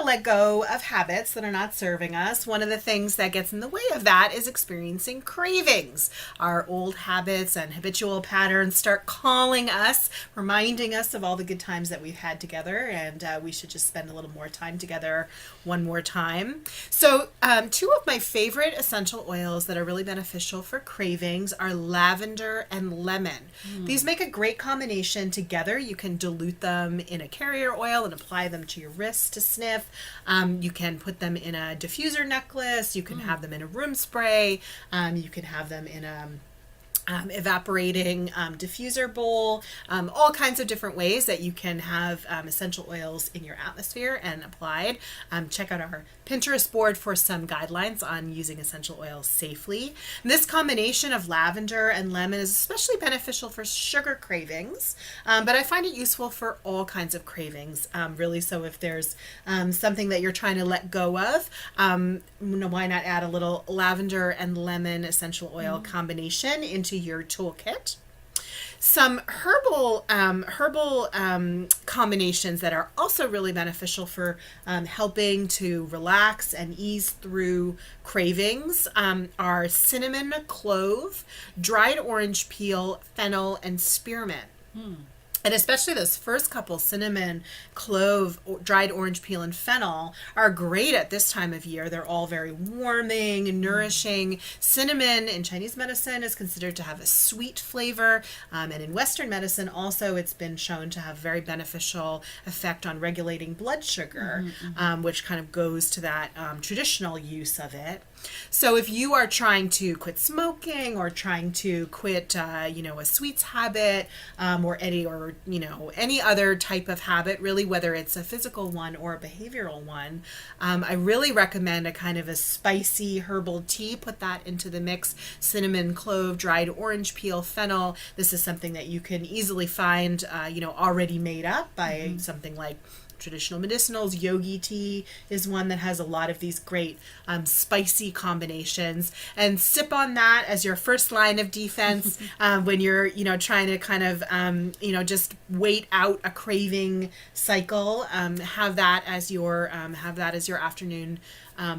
let go of habits that are not serving us, one of the things that gets in the way of that is experiencing cravings. Our old habits and habitual patterns start calling us, reminding us of all the good times that we've had together, and we should just spend a little more time together one more time. So two of my favorite essential oils that are really beneficial for cravings are lavender and lemon. These make a great combination together. You can dilute them in a carrier oil and apply them to your wrist to sniff. You can put them in a diffuser necklace. You can have them in a room spray. You can have them in a evaporating diffuser bowl, all kinds of different ways that you can have essential oils in your atmosphere and applied. Check out our Pinterest board for some guidelines on using essential oils safely. And this combination of lavender and lemon is especially beneficial for sugar cravings, but I find it useful for all kinds of cravings, really. So if there's something that you're trying to let go of, why not add a little lavender and lemon essential oil combination into your toolkit. Some herbal combinations that are also really beneficial for helping to relax and ease through cravings are cinnamon, clove, dried orange peel, fennel, and spearmint. And especially those first couple, cinnamon, clove, dried orange peel, and fennel, are great at this time of year. They're all very warming and nourishing. Cinnamon in Chinese medicine is considered to have a sweet flavor. And in Western medicine also, it's been shown to have very beneficial effect on regulating blood sugar, which kind of goes to that traditional use of it. So if you are trying to quit smoking or trying to quit, a sweets habit, or any other type of habit, really, whether it's a physical one or a behavioral one, I really recommend a kind of a spicy herbal tea. Put that into the mix. Cinnamon, clove, dried orange peel, fennel. This is something that you can easily find, already made up by something like traditional medicinals. Yogi tea is one that has a lot of these great spicy combinations, and sip on that as your first line of defense when you're trying to kind of just wait out a craving cycle. Have that as your afternoon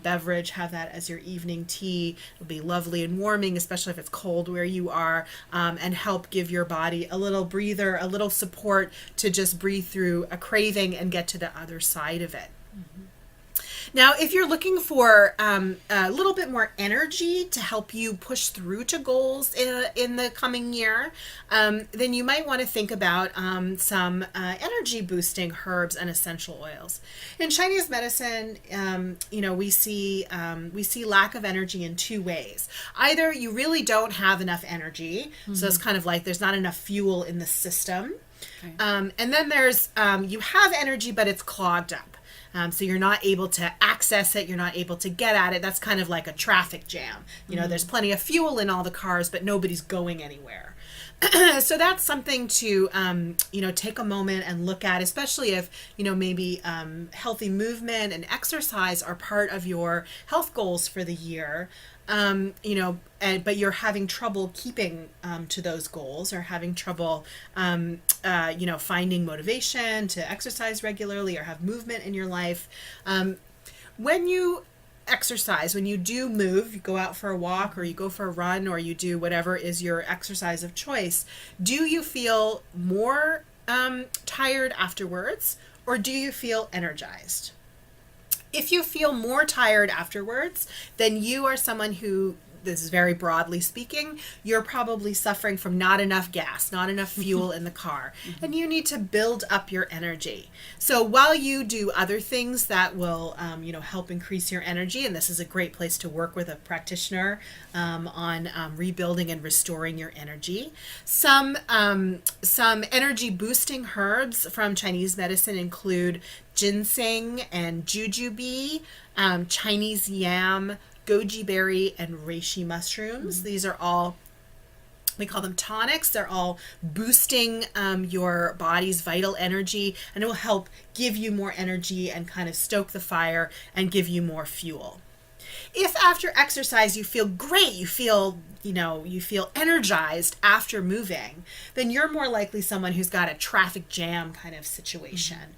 beverage. Have that as your evening tea. It'll be lovely and warming, especially if it's cold where you are, and help give your body a little breather, a little support to just breathe through a craving and get to the other side of it. Now, if you're looking for a little bit more energy to help you push through to goals in the coming year, then you might want to think about some energy boosting herbs and essential oils. In Chinese medicine, we see lack of energy in two ways. Either you really don't have enough energy, so it's kind of like there's not enough fuel in the system, and then there's you have energy, but it's clogged up. So you're not able to access it. You're not able to get at it. That's kind of like a traffic jam. There's plenty of fuel in all the cars, but nobody's going anywhere. So that's something to, take a moment and look at, especially if, maybe healthy movement and exercise are part of your health goals for the year. But you're having trouble keeping to those goals, or having trouble, finding motivation to exercise regularly or have movement in your life. When you exercise, when you do move, you go out for a walk or you go for a run or you do whatever is your exercise of choice, do you feel more tired afterwards, or do you feel energized? If you feel more tired afterwards, then you are someone who, this is very broadly speaking, you're probably suffering from not enough gas, not enough fuel in the car, and you need to build up your energy. So while you do other things that will, help increase your energy, and this is a great place to work with a practitioner on rebuilding and restoring your energy. Some energy boosting herbs from Chinese medicine include ginseng and jujube, Chinese yam, goji berry, and reishi mushrooms. These are all, we call them tonics. They're all boosting your body's vital energy, and it will help give you more energy and kind of stoke the fire and give you more fuel. If after exercise you feel great, you feel you feel energized after moving, then you're more likely someone who's got a traffic jam kind of situation.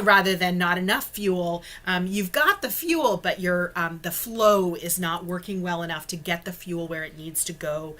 Rather than not enough fuel. You've got the fuel, but the flow is not working well enough to get the fuel where it needs to go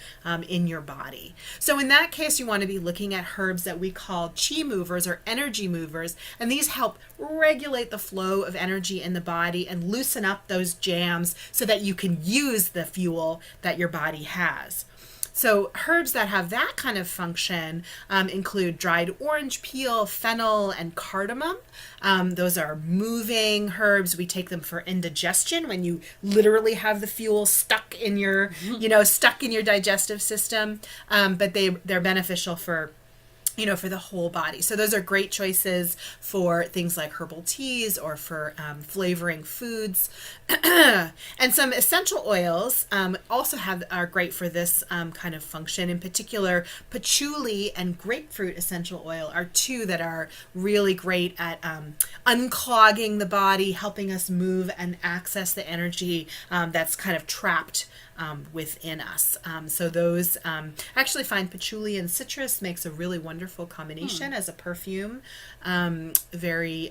in your body. So in that case, you want to be looking at herbs that we call chi movers or energy movers, and these help regulate the flow of energy in the body and loosen up those jams so that you can use the fuel that your body has. So herbs that have that kind of function include dried orange peel, fennel, and cardamom. Those are moving herbs. We take them for indigestion when you literally have the fuel stuck in your, stuck in your digestive system. But they're beneficial for the whole body. So those are great choices for things like herbal teas or for flavoring foods. And some essential oils also are great for this kind of function. In particular, patchouli and grapefruit essential oil are two that are really great at unclogging the body, helping us move and access the energy that's kind of trapped within us. So those, I actually find patchouli and citrus makes a really wonderful combination as a perfume. Very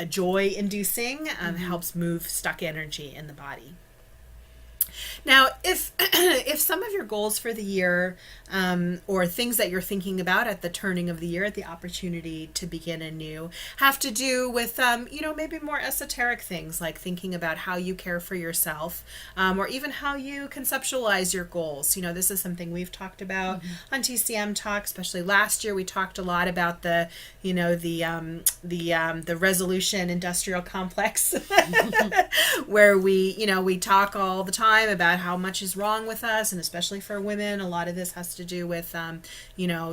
joy-inducing, helps move stuck energy in the body. Now, if some of your goals for the year or things that you're thinking about at the turning of the year, at the opportunity to begin anew, have to do with, maybe more esoteric things like thinking about how you care for yourself or even how you conceptualize your goals. This is something we've talked about on TCM Talk, especially last year. We talked a lot about the resolution industrial complex where we talk all the time about how much is wrong with us, and especially for women, a lot of this has to do with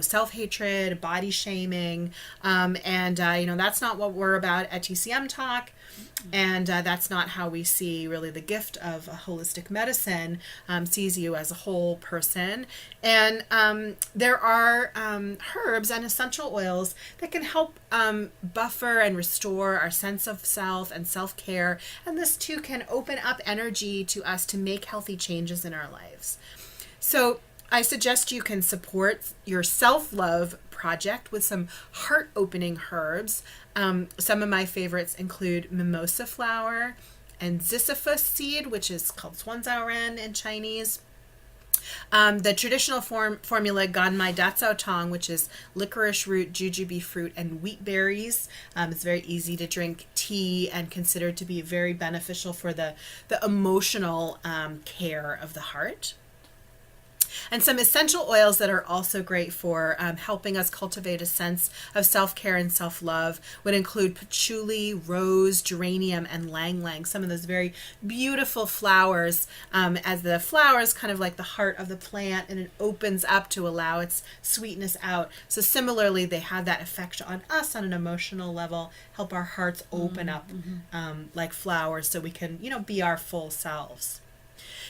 self-hatred, body shaming, and that's not what we're about at TCM Talk. And that's not how we see really the gift of a holistic medicine, sees you as a whole person. And there are herbs and essential oils that can help buffer and restore our sense of self and self-care. And this too can open up energy to us to make healthy changes in our lives. So I suggest you can support your self-love project with some heart-opening herbs. Some of my favorites include mimosa flower and ziziphus seed, which is called Zhuangzhaoren in Chinese. The traditional formula Ganmai Datsao Tong, which is licorice root, jujube fruit, and wheat berries. It's very easy to drink tea and considered to be very beneficial for the emotional care of the heart. And some essential oils that are also great for helping us cultivate a sense of self-care and self-love would include patchouli, rose, geranium, and lang-lang, some of those very beautiful flowers, as the flower is kind of like the heart of the plant and it opens up to allow its sweetness out. So similarly, they have that effect on us on an emotional level, help our hearts open up like flowers so we can, be our full selves.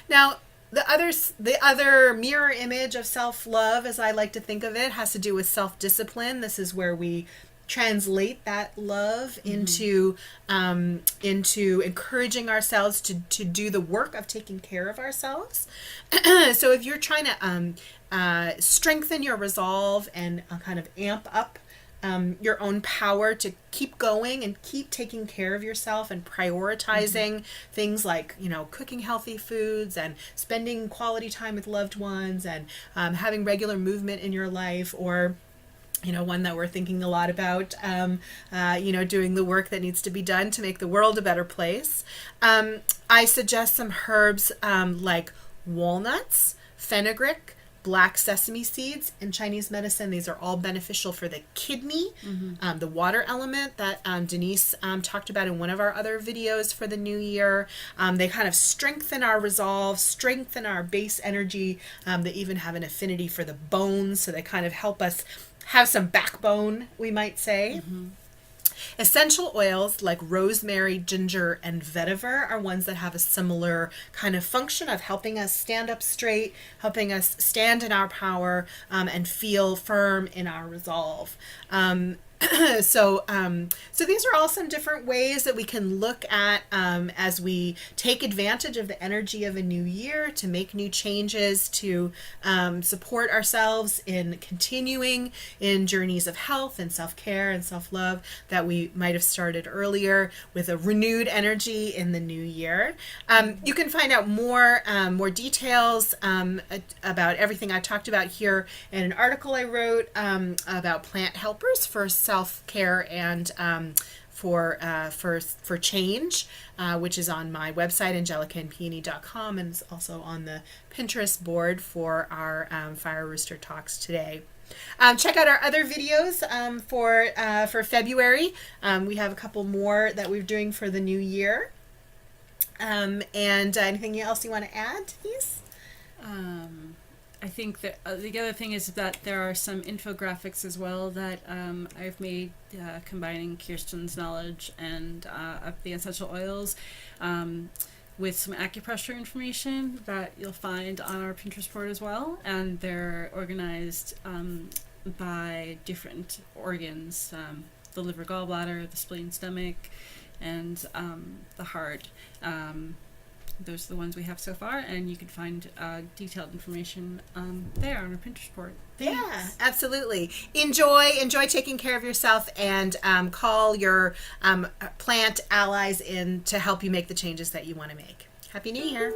Now, the other mirror image of self-love, as I like to think of it, has to do with self-discipline. This is where we translate that love into encouraging ourselves to do the work of taking care of ourselves. So if you're trying to strengthen your resolve and kind of amp up your own power to keep going and keep taking care of yourself and prioritizing things like, cooking healthy foods and spending quality time with loved ones and having regular movement in your life, or one that we're thinking a lot about, doing the work that needs to be done to make the world a better place. I suggest some herbs like walnuts, fenugreek, black sesame seeds. In Chinese medicine, these are all beneficial for the kidney, the water element that Denise talked about in one of our other videos for the new year. They kind of strengthen our resolve, strengthen our base energy. They even have an affinity for the bones, so they kind of help us have some backbone, we might say. Essential oils like rosemary, ginger, and vetiver are ones that have a similar kind of function of helping us stand up straight, helping us stand in our power, and feel firm in our resolve. So these are all some different ways that we can look at as we take advantage of the energy of a new year to make new changes, to support ourselves in continuing in journeys of health and self-care and self-love that we might have started earlier with a renewed energy in the new year. You can find out more details about everything I talked about here in an article I wrote about plant helpers for self-care and for change, which is on my website, angelicaandpeony.com, and it's also on the Pinterest board for our Fire Rooster Talks today. Check out our other videos for February. We have a couple more that we're doing for the new year. And anything else you want to add to these? I think that the other thing is that there are some infographics as well that I've made combining Kirsten's knowledge and of the essential oils with some acupressure information that you'll find on our Pinterest board as well. And they're organized by different organs, the liver, gallbladder, the spleen, stomach, and the heart. Those are the ones we have so far, and you can find detailed information there on our Pinterest board. Thanks. Yeah, absolutely. Enjoy taking care of yourself, and call your plant allies in to help you make the changes that you want to make. Happy New Year.